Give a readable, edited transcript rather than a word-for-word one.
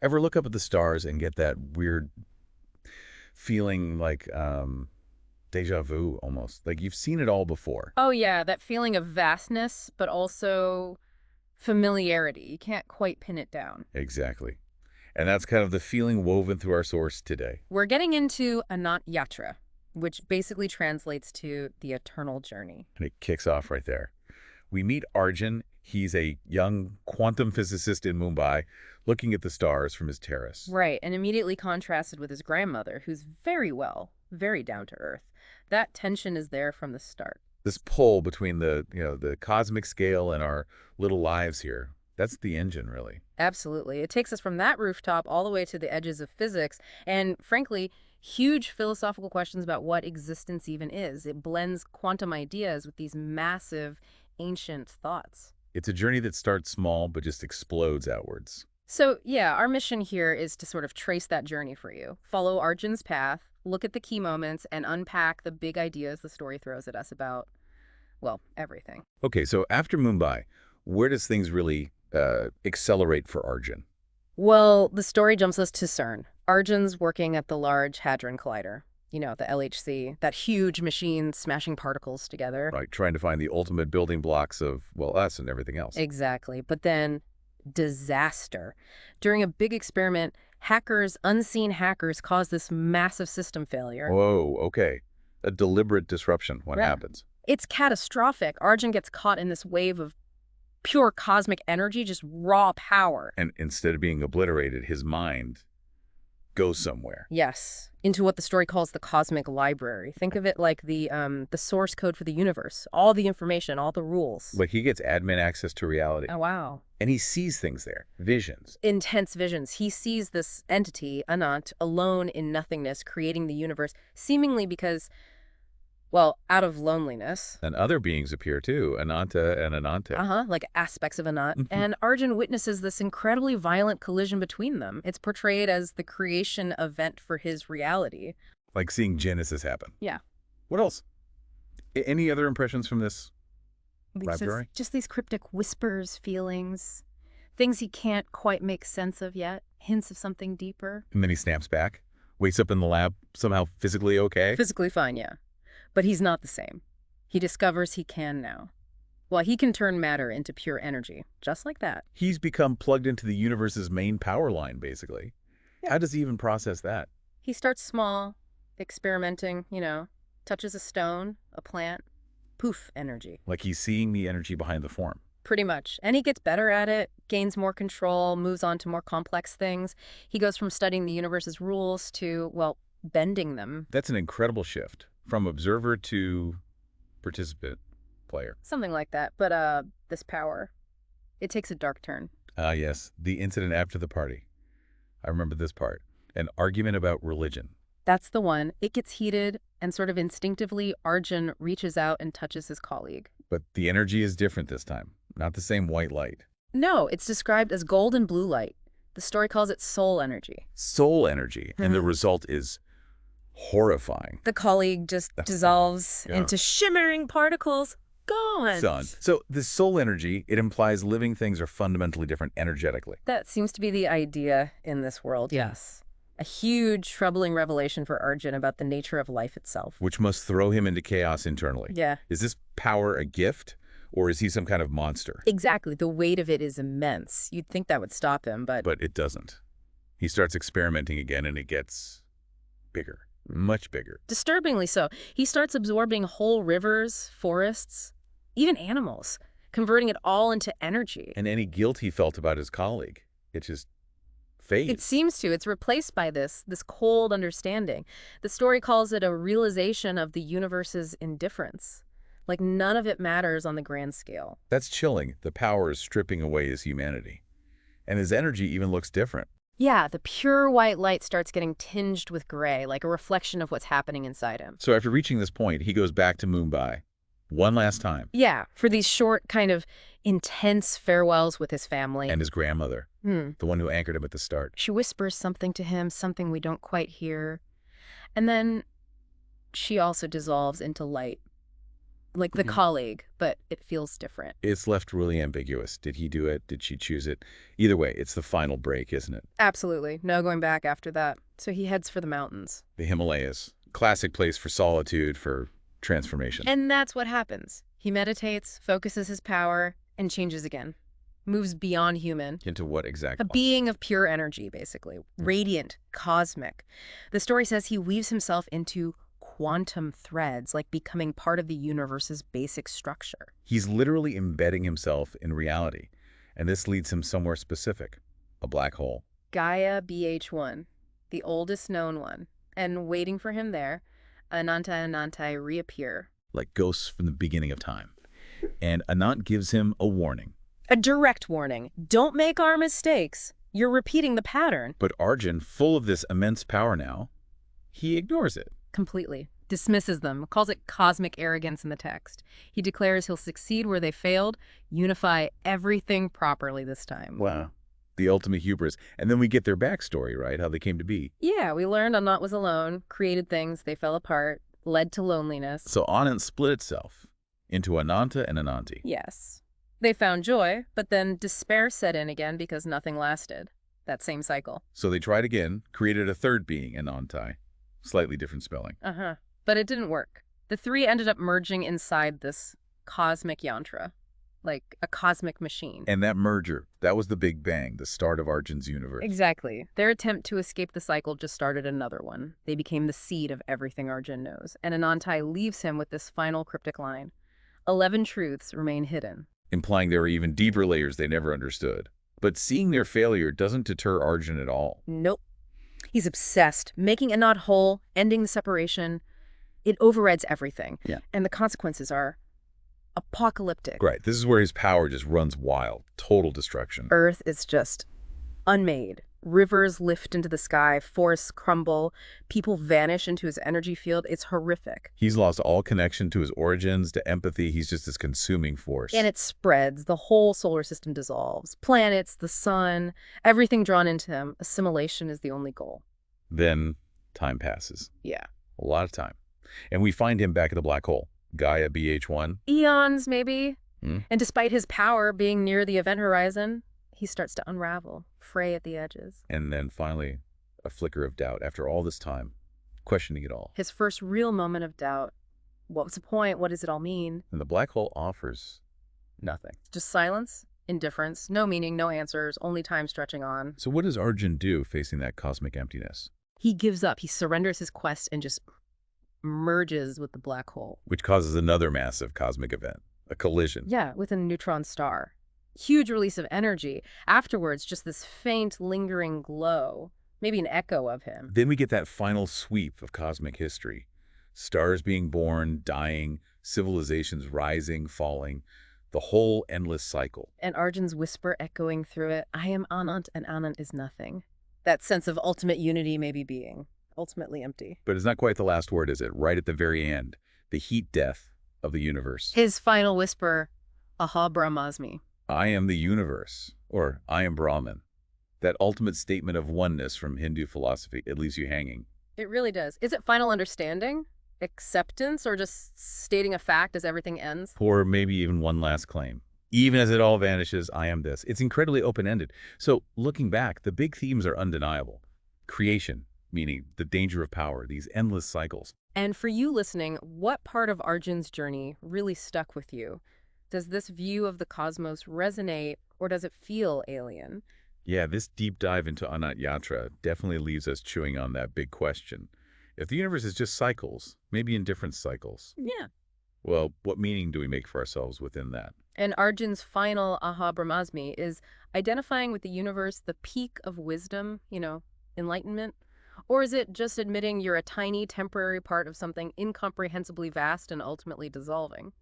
Ever look up at the stars and get that weird feeling like deja vu almost? Like you've seen it all before. Oh yeah, that feeling of vastness, but also familiarity. You can't quite pin it down. Exactly. And that's kind of the feeling woven through our source today. We're getting into Anant Yatra, which basically translates to the eternal journey. And it kicks off right there. We meet Arjun. He's a young quantum physicist in Mumbai looking at the stars from his terrace. Right, and immediately contrasted with his grandmother, who's very down to earth. That tension is there from the start. This pull between the cosmic scale and our little lives here, that's the engine, really. Absolutely. It takes us from that rooftop all the way to the edges of physics and, frankly, huge philosophical questions about what existence even is. It blends quantum ideas with these massive, ancient thoughts. It's a journey that starts small but just explodes outwards. So, yeah, our mission here is to sort of trace that journey for you. Follow Arjun's path, look at the key moments, and unpack the big ideas the story throws at us about, well, everything. Okay, so after Mumbai, where does things really accelerate for Arjun? Well, the story jumps us to CERN. Arjun's working at the Large Hadron Collider. You know, the LHC, that huge machine smashing particles together. Right, trying to find the ultimate building blocks of, well, us and everything else. Exactly. But then disaster. During a big experiment, unseen hackers, cause this massive system failure. Whoa, okay. A deliberate disruption. What Yeah. happens? It's catastrophic. Arjun gets caught in this wave of pure cosmic energy, just raw power. And instead of being obliterated, his mind goes somewhere. Yes, into what the story calls the cosmic library. Think of it like the source code for the universe. All the information, all the rules. Like he gets admin access to reality. Oh, wow. And he sees things there, visions. Intense visions. He sees this entity, Anant, alone in nothingness, creating the universe, seemingly because, well, out of loneliness. And other beings appear too, Ananta and Anante. Like aspects of Anant. And Arjun witnesses this incredibly violent collision between them. It's portrayed as the creation event for his reality. Like seeing Genesis happen. Yeah. What else? Any other impressions from this It's library? just these cryptic whispers, feelings, things he can't quite make sense of yet, hints of something deeper. And then he snaps back, wakes up in the lab, somehow physically okay. Physically fine, yeah. But he's not the same. He discovers he can now. Well, he can turn matter into pure energy, just like that. He's become plugged into the universe's main power line, basically. How does he even process that? He starts small, experimenting, touches a stone, a plant, poof, energy. Like he's seeing the energy behind the form. Pretty much. And he gets better at it, gains more control, moves on to more complex things. He goes from studying the universe's rules to, well, bending them. That's an incredible shift from observer to participant player. Something like that. But this power, it takes a dark turn. Ah, yes. The incident after the party. I remember this part. An argument about religion. That's the one. It gets heated, and sort of instinctively, Arjun reaches out and touches his colleague. But the energy is different this time. Not the same white light. No, it's described as gold and blue light. The story calls it soul energy. Soul energy. And the result is horrifying. The colleague just dissolves into shimmering particles. Gone. So this soul energy, it implies living things are fundamentally different energetically. That seems to be the idea in this world, yes. A huge, troubling revelation for Arjun about the nature of life itself. Which must throw him into chaos internally. Yeah. Is this power a gift, or is he some kind of monster? Exactly. The weight of it is immense. You'd think that would stop him, but But it doesn't. He starts experimenting again, and it gets bigger, much bigger. disturbingly so. He starts absorbing whole rivers, forests, even animals, converting it all into energy. And any guilt he felt about his colleague, it just fades. It seems to. It's replaced by this cold understanding. The story calls it a realization of the universe's indifference. Like none of it matters on the grand scale. That's chilling. The power is stripping away his humanity. And his energy even looks different. Yeah, the pure white light starts getting tinged with gray, like a reflection of what's happening inside him. So after reaching this point, he goes back to Mumbai one last time. Yeah, for these short, kind of intense farewells with his family. And his grandmother, the one who anchored him at the start. She whispers something to him, something we don't quite hear. And then she also dissolves into light. like the Mhm. colleague, but it feels different. It's left really ambiguous. Did he do it? Did she choose it? Either way, it's the final break, isn't it? Absolutely. No going back after that. So he heads for the mountains. The Himalayas. Classic place for solitude, for transformation. And that's what happens. He meditates, focuses his power, and changes again. Moves beyond human. Into what A exactly? being of pure energy, basically. Radiant, cosmic. The story says he weaves himself into quantum threads, like becoming part of the universe's basic structure. He's literally embedding himself in reality. And this leads him somewhere specific. A black hole. Gaia BH1, the oldest known one. And waiting for him there, Ananta and Anantai reappear. Like ghosts from the beginning of time. And Anant gives him a warning. A direct warning. Don't make our mistakes. You're repeating the pattern. But Arjun, full of this immense power now, he ignores it. Completely. Dismisses them, calls it cosmic arrogance in the text. He declares he'll succeed where they failed, unify everything properly this time. Wow. The ultimate hubris. And then we get their backstory, right? How they came to be. Yeah, we learned Anant was alone, created things, they fell apart, led to loneliness. So Anant split itself into Ananta and Ananti. Yes. They found joy, but then despair set in again because nothing lasted. That same cycle. So they tried again, created a third being, Anantai. Slightly different spelling. Uh-huh. But it didn't work. The three ended up merging inside this cosmic yantra, like a cosmic machine. And that merger, that was the Big Bang, the start of Arjun's universe. Exactly. Their attempt to escape the cycle just started another one. They became the seed of everything Arjun knows. And Anantai leaves him with this final cryptic line. 11 truths remain hidden. Implying there were even deeper layers they never understood. But seeing their failure doesn't deter Arjun at all. Nope. He's obsessed, making Anant whole, ending the separation. It overrides everything. Yeah. And the consequences are apocalyptic. Right, this is where his power just runs wild. Total destruction. Earth is just unmade. Rivers lift into the sky, forests crumble, people vanish into his energy field. It's horrific. He's lost all connection to his origins, to empathy. He's just this consuming force. And it spreads. The whole solar system dissolves. Planets, the sun, everything drawn into him. Assimilation is the only goal. Then time passes. Yeah. A lot of time. And we find him back at the black hole. Gaia BH1. Eons, maybe. Hmm? And despite his power being near the event horizon, he starts to unravel, fray at the edges. And then finally, a flicker of doubt after all this time, questioning it all. His first real moment of doubt. What's the point? What does it all mean? And the black hole offers nothing. Just silence, indifference, no meaning, no answers, only time stretching on. So what does Arjun do facing that cosmic emptiness? He gives up. He surrenders his quest and just merges with the black hole. Which causes another massive cosmic event, a collision. Yeah, with a neutron star. Huge release of energy. Afterwards, just this faint, lingering glow. Maybe an echo of him. Then we get that final sweep of cosmic history. Stars being born, dying, civilizations rising, falling, the whole endless cycle. And Arjun's whisper echoing through it, I am Anant and Anant is nothing. That sense of ultimate unity maybe being ultimately empty. But it's not quite the last word, is it? Right at the very end, the heat death of the universe. His final whisper, Aha Brahmasmi. I am the universe, or I am Brahman. That ultimate statement of oneness from Hindu philosophy, it leaves you hanging. It really does. Is it final understanding, acceptance, or just stating a fact as everything ends? Or maybe even one last claim. Even as it all vanishes, I am this. It's incredibly open-ended. So looking back, the big themes are undeniable. Creation, meaning the danger of power, these endless cycles. And for you listening, what part of Arjun's journey really stuck with you? Does this view of the cosmos resonate, or does it feel alien? Yeah, this deep dive into Anant Yatra definitely leaves us chewing on that big question. If the universe is just cycles, maybe in different cycles, Yeah. well, what meaning do we make for ourselves within that? And Arjun's final Aha Brahmasmi is identifying with the universe the peak of wisdom, enlightenment? Or is it just admitting you're a tiny, temporary part of something incomprehensibly vast and ultimately dissolving?